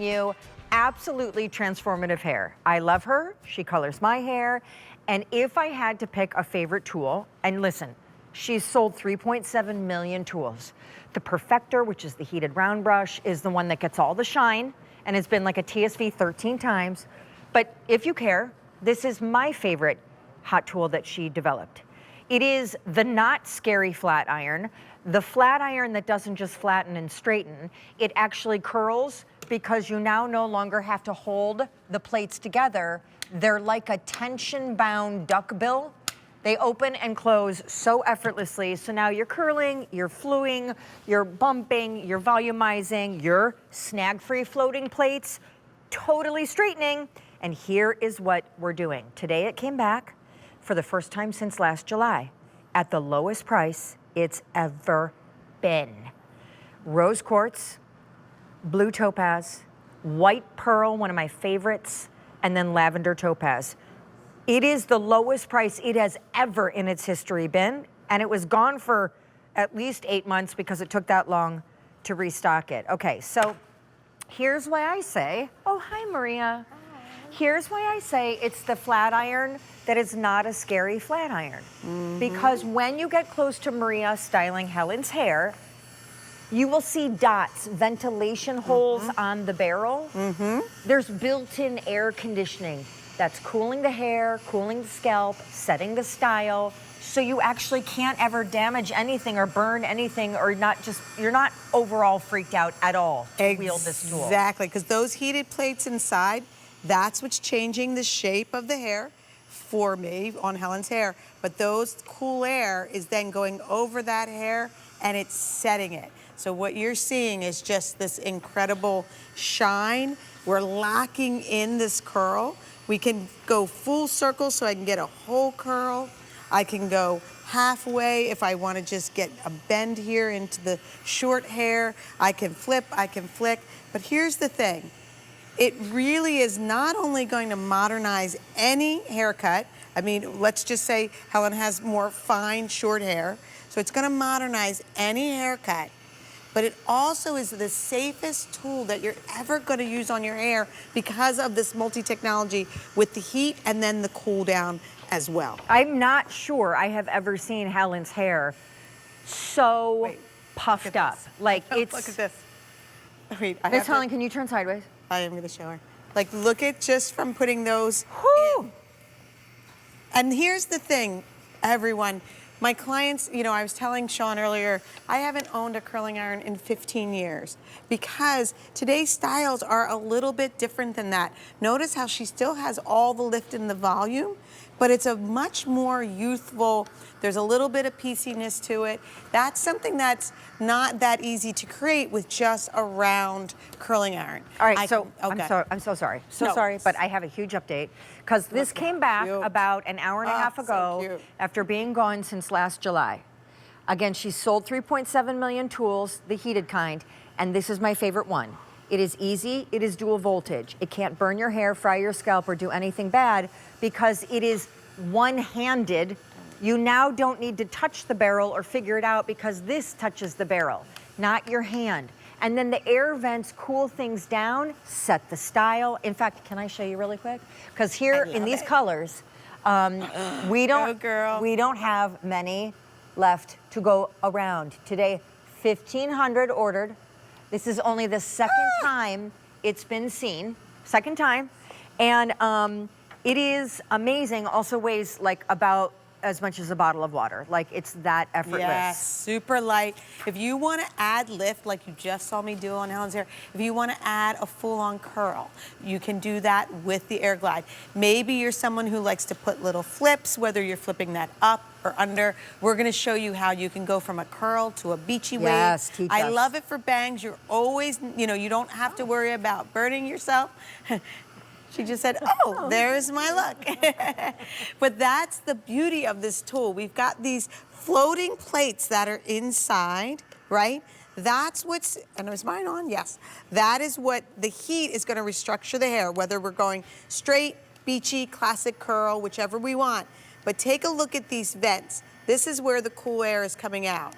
telling you, absolutely transformative hair. I love her, she colors my hair, and if I had to pick a favorite tool, and listen, she's sold 3.7 million tools. The Perfector, which is the heated round brush, is the one that gets all the shine, and it's been like a TSV 13 times. But if you care, this is my favorite hot tool that she developed. It is the not scary flat iron, the flat iron that doesn't just flatten and straighten, it actually curls because you now no longer have to hold the plates together. They're like a tension-bound duckbill. They open and close so effortlessly. So now you're curling, you're fluing, you're bumping, you're volumizing, you're snag-free floating plates, totally straightening. And here is what we're doing. Today it came back for the first time since last July at the lowest price it's ever been. Rose quartz, blue topaz, white pearl, one of my favorites, and then lavender topaz. It is the lowest price it has ever in its history been, and it was gone for at least 8 months because it took that long to restock it. Okay, so here's why I say, oh, hi, Maria. Here's why I say it's the flat iron that is not a scary flat iron. Because when you get close to Maria styling Helen's hair, you will see dots, ventilation holes on the barrel. There's built-in air conditioning that's cooling the hair, cooling the scalp, setting the style, so you actually can't ever damage anything or burn anything or you're not overall freaked out at all to wield this tool. Exactly, because those heated plates inside, that's what's changing the shape of the hair for me on Helen's hair. But those cool air is then going over that hair and it's setting it. So what you're seeing is just this incredible shine. We're locking in this curl. We can go full circle so I can get a whole curl. I can go halfway if I want to just get a bend here into the short hair. I can flip, I can flick. But here's the thing. It really is not only going to modernize any haircut. I mean, let's just say Helen has more fine, short hair. So it's going to modernize any haircut. But it also is the safest tool that you're ever going to use on your hair because of this multi-technology with the heat and then the cool down as well. I'm not sure I have ever seen Helen's hair so puffed up. Like it's. Look at this. Wait, Miss Helen, can you turn sideways? I am going to show her. Like, look at just from putting those in. And here's the thing, everyone. My clients, you know, I was telling Sean earlier, I haven't owned a curling iron in 15 years because today's styles are a little bit different than that. Notice how she still has all the lift and the volume, but it's a much more youthful, there's a little bit of pieciness to it. That's something that's not that easy to create with just a round curling iron. All right, I'm so sorry. Sorry, but I have a huge update because this came back about an hour and a half ago after being gone since last July. Again, she sold 3.7 million tools, the heated kind, and this is my favorite one. It is easy, it is dual voltage. It can't burn your hair, fry your scalp, or do anything bad because it is one-handed. You now don't need to touch the barrel or figure it out because this touches the barrel, not your hand. And then the air vents cool things down, set the style. In fact, can I show you really quick? Because here in these colors, we don't have many left to go around. Today, 1,500 ordered. This is only the second time it's been seen, second time. And it is amazing, also weighs like about as much as a bottle of water. Like it's that effortless. Yes, super light. If you want to add lift, like you just saw me do on Helen's hair, if you want to add a full-on curl, you can do that with the AirGlide. Maybe you're someone who likes to put little flips, whether you're flipping that up or under. We're going to show you how you can go from a curl to a beachy wave. Yes, teach us. I love it for bangs. You're always, you know, you don't have to worry about burning yourself. She just said, oh, there's my look. But that's the beauty of this tool. We've got these floating plates that are inside, right? That's what's, and is mine on? Yes. That is what the heat is going to restructure the hair, whether we're going straight, beachy, classic curl, whichever we want. But take a look at these vents. This is where the cool air is coming out.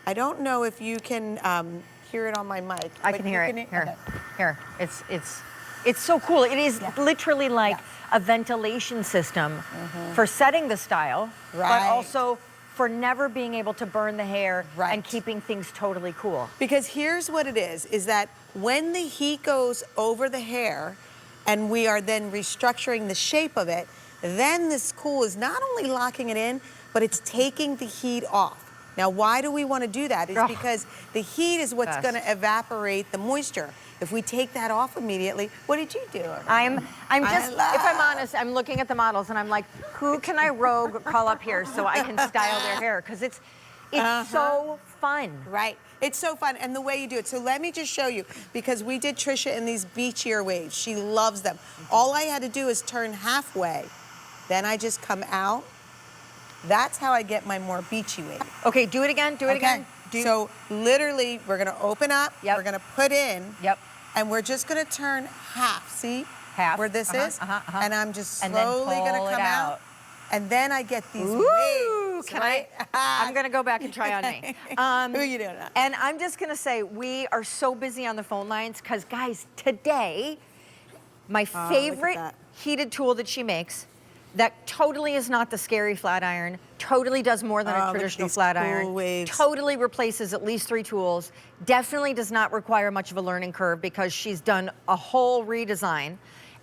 I don't know if you can hear it on my mic. I but can you hear it. okay. Here. It's so cool. It is literally like Yes. a ventilation system for setting the style, but Right. also for never being able to burn the hair Right. and keeping things totally cool. Because here's what it is that when the heat goes over the hair and we are then restructuring the shape of it, then this cool is not only locking it in, but it's taking the heat off. Now, why do we want to do that? It's Ugh. because the heat is what's Best. going to evaporate the moisture. If we take that off immediately, what did you do? I'm just, love- if I'm honest, I'm looking at the models and I'm like, who can I rogue call up here so I can style their hair? Because it's so fun. Right. It's so fun, and the way you do it. So let me just show you, because we did Trisha in these beachier waves. She loves them. All I had to do is turn halfway. Then I just come out. That's how I get my more beachy wave. Okay, do it again, do it again. So literally, we're gonna open up, Yep. we're gonna put in, Yep. and we're just gonna turn half. See? Half. Where this is? And I'm just And then slowly gonna pull it come out. out. And then I get these Ooh, waves, can right? I'm gonna go back and try on me. Who are you doing? And I'm just gonna say, we are so busy on the phone lines because, guys, today, my favorite that. heated tool that she makes, that totally is not the scary flat iron, totally does more than Oh, a look at traditional these flat cool iron, waves. totally replaces at least 3 tools, definitely does not require much of a learning curve because she's done a whole redesign.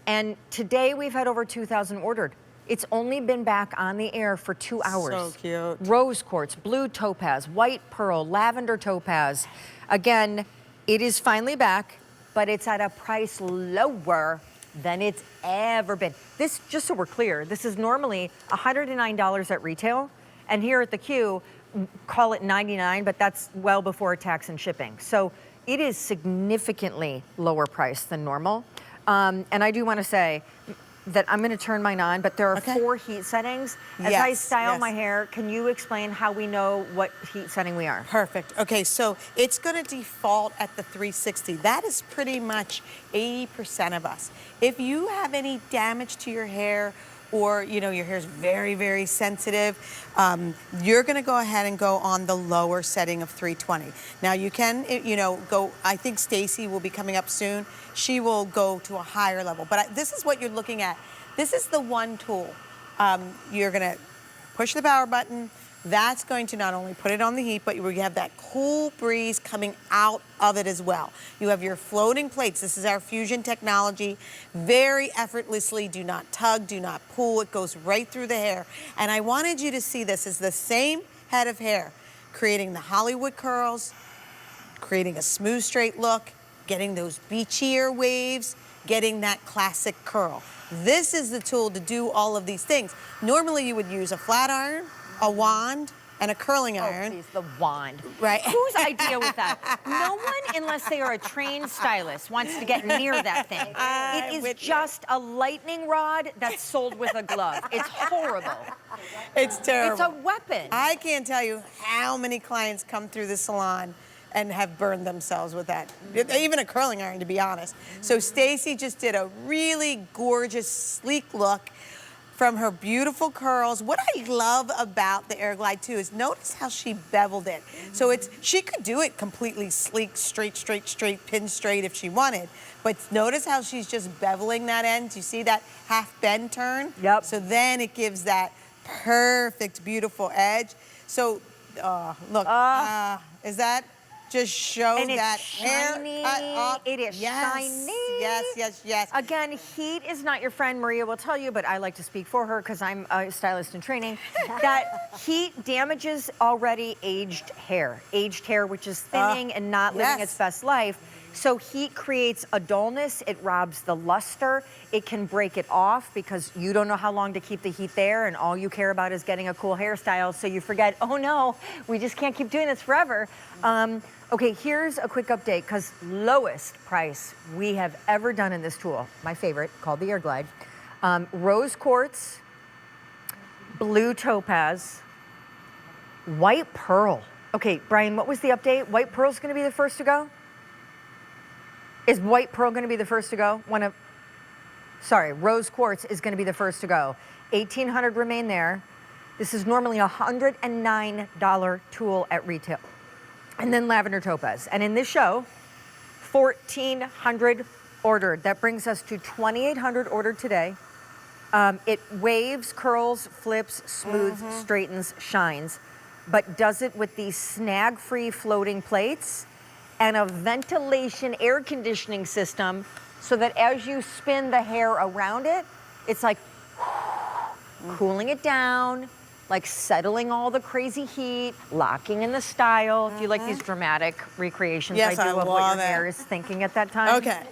And today we've had over 2,000 ordered. It's only been back on the air for 2 hours. So cute. Rose quartz, blue topaz, white pearl, lavender topaz. Again, it is finally back, but it's at a price lower than it's ever been. This, just so we're clear, this is normally $109 at retail, and here at the Q, call it $99, but that's well before tax and shipping. So it is significantly lower price than normal. And I do want to say that I'm going to turn mine on, but there are 4 heat settings. As I Yes, style yes. my hair, can you explain how we know what heat setting we are? Perfect. Okay, so it's going to default at the 360. That is pretty much 80% of us. If you have any damage to your hair, or your hair is very, very sensitive, you're going to go ahead and go on the lower setting of 320. Now you can, go. I think Stacy will be coming up soon. She will go to a higher level. But this is what you're looking at. This is the one tool. You're going to push the power button. That's going to not only put it on the heat, but you have that cool breeze coming out of it as well. You have your floating plates. This is our fusion technology. Very effortlessly, do not tug, do not pull. It goes right through the hair. And I wanted you to see this is the same head of hair, creating the Hollywood curls, creating a smooth, straight look, getting those beachier waves, getting that classic curl. This is the tool to do all of these things. Normally, you would use a flat iron, a wand, and a curling iron. Oh, please, the wand. Right. Whose idea was that? No one, unless they are a trained stylist, wants to get near that thing. It is just a lightning rod that's sold with a glove. It's horrible. It's terrible. It's a weapon. I can't tell you how many clients come through the salon and have burned themselves with that. Even a curling iron, to be honest. So Stacy just did a really gorgeous, sleek look from her beautiful curls. What I love about the AirGlide too is notice how she beveled it. So she could do it completely sleek, straight, pin straight if she wanted. But notice how she's just beveling that end. You see that half bend turn? Yep. So then it gives that perfect, beautiful edge. So look, is that just show And it's that shiny. hair cut off? It is shiny. Yes. Again, heat is not your friend. Maria will tell you, but I like to speak for her because I'm a stylist in training, that heat damages already aged hair. Aged hair, which is thinning and not living its best life. So heat creates a dullness, it robs the luster, it can break it off because you don't know how long to keep the heat there and all you care about is getting a cool hairstyle, so you forget, oh no, we just can't keep doing this forever. Okay, here's a quick update because lowest price we have ever done in this tool, my favorite, called the AirGlide. Rose quartz, blue topaz, white pearl. Okay, Brian, what was the update? White pearl's gonna be the first to go? Is white pearl going to be the first to go? Rose quartz is going to be the first to go. 1,800 remain there. This is normally a $109 tool at retail. and then lavender topaz. And in this show, 1,400 ordered. That brings us to 2,800 ordered today. It waves, curls, flips, smooths, straightens, shines, but does it with these snag-free floating plates and a ventilation air conditioning system so that as you spin the hair around it, it's like cooling it down, like settling all the crazy heat, locking in the style. If you like these dramatic recreations Yes, I do I of what love your hair it. is thinking at that time. Okay.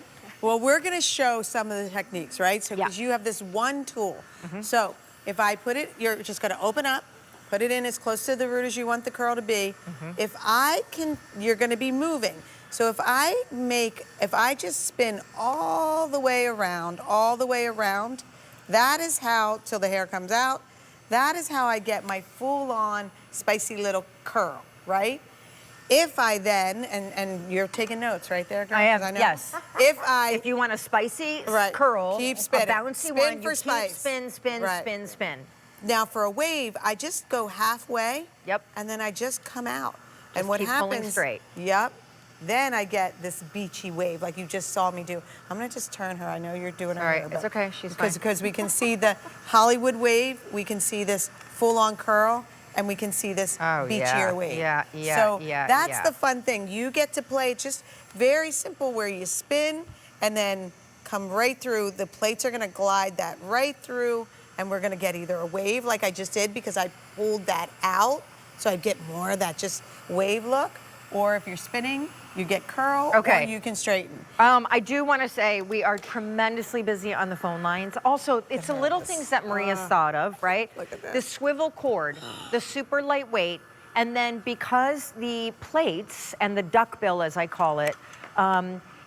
Well, we're going to show some of the techniques, right? So, because you have this one tool. So, if I put it, you're just going to open up, put it in as close to the root as you want the curl to be. If I can, you're going to be moving. So, if I just spin all the way around, that is how, till the hair comes out, that is how I get my full-on spicy little curl, right? If I then, and you're taking notes right there, girl? I am, 'Cause know. yes. If you want a spicy Right. curl, Keep a spinning. bouncy Spin one, for you spice. keep spin, spin, Right. spin, spin. Now for a wave, I just go halfway. Yep. And then I just come out. Just and what keep happens? pulling straight. Yep. Then I get this beachy wave like you just saw me do. I'm gonna just turn her. I know you're doing her All right, hair, it's but- okay, she's fine. Because we can see the Hollywood wave, we can see this full-on curl, and we can see this beachier wave. So that's the fun thing. You get to play. It's just very simple where you spin and then come right through. The plates are gonna glide that right through, and we're gonna get either a wave like I just did because I pulled that out, so I get more of that just wave look, or if you're spinning, you get curl, or you can straighten. I do want to say we are tremendously busy on the phone lines. Also, it's the little things that Maria's thought of, right? Look at that. The swivel cord, the super lightweight, and then because the plates and the duckbill, as I call it,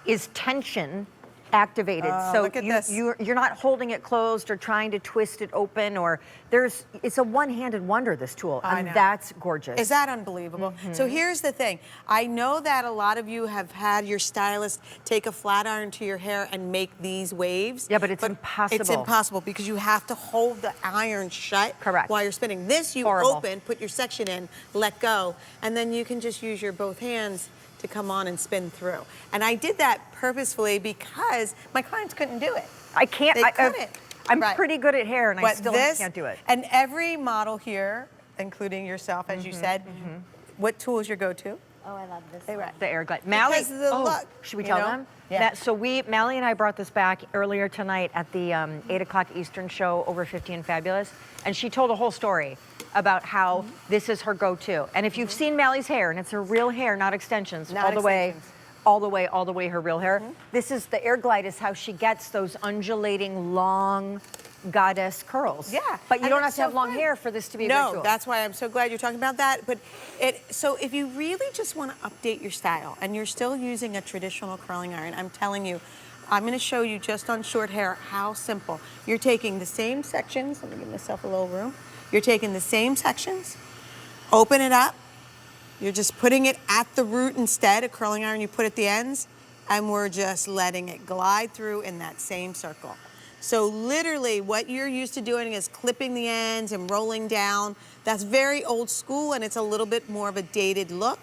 is tension activated. So look at this. you're not holding it closed or trying to twist it open, or it's a one-handed wonder, this tool, I and know. that's gorgeous. Is that unbelievable? So here's the thing. I know that a lot of you have had your stylist take a flat iron to your hair and make these waves. Yeah, but it's impossible. It's impossible because you have to hold the iron shut Correct. while you're spinning. This you Horrible. open, put your section in, let go, and then you can just use your both hands to come on and spin through. And I did that purposefully because my clients couldn't do it. I can't. They couldn't. I'm Right. pretty good at hair, and I But still this, can't do it. And every model here, including yourself, as you said, what tool is your go-to? Oh, I love this. They one. were- The AirGlide. Mally, Because of the look, should we you tell know? them? Yeah. So Mally and I brought this back earlier tonight at the 8 o'clock Eastern show, Over 50 and Fabulous, and she told a whole story about how this is her go-to. And if you've seen Mally's hair, and it's her real hair, not extensions, Not all the extensions. way, her real hair. This is the AirGlide is how she gets those undulating, long, goddess curls. Yeah. But you and don't have it's to have so long fun. hair for this to be a great No, tool. that's why I'm so glad you're talking about that. But so if you really just want to update your style and you're still using a traditional curling iron, I'm telling you, I'm going to show you just on short hair how simple. You're taking the same sections. Let me give myself a little room. You're taking the same sections, open it up. You're just putting it at the root instead. A curling iron you put at the ends, and we're just letting it glide through in that same circle. So literally what you're used to doing is clipping the ends and rolling down. That's very old school, and it's a little bit more of a dated look.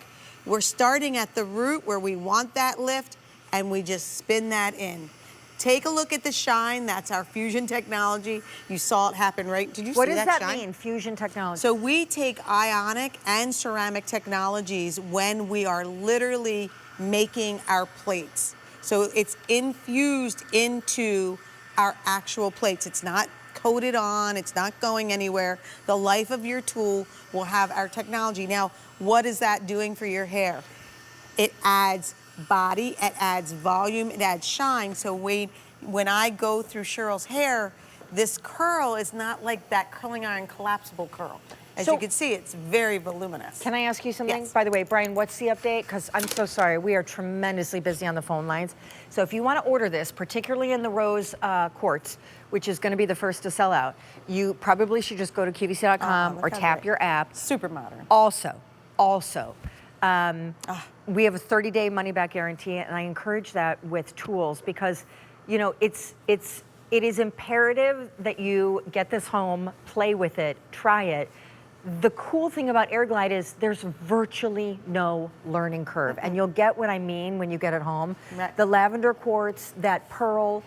We're starting at the root where we want that lift, and we just spin that in. Take a look at the shine. That's our fusion technology. You saw it happen, right? Did you What see does that that shine? mean, fusion technology? So we take ionic and ceramic technologies when we are literally making our plates. So it's infused into our actual plates. It's not coated on, it's not going anywhere. The life of your tool will have our technology. Now, what is that doing for your hair? It adds body, it adds volume, it adds shine. So when I go through Cheryl's hair, this curl is not like that curling iron collapsible curl. As you can see, it's very voluminous. Can I ask you something? Yes. By the way, Brian, what's the update? Because I'm so sorry, we are tremendously busy on the phone lines. So if you want to order this, particularly in the rose quartz, which is going to be the first to sell out, you probably should just go to QVC.com look or how tap great. your app. Super modern. Also, we have a 30-day money-back guarantee, and I encourage that with tools because, you know, it is imperative that you get this home, play with it, try it. the cool thing about AirGlide is there's virtually no learning curve, and you'll get what I mean when you get it home. Right. The lavender quartz, that pearl,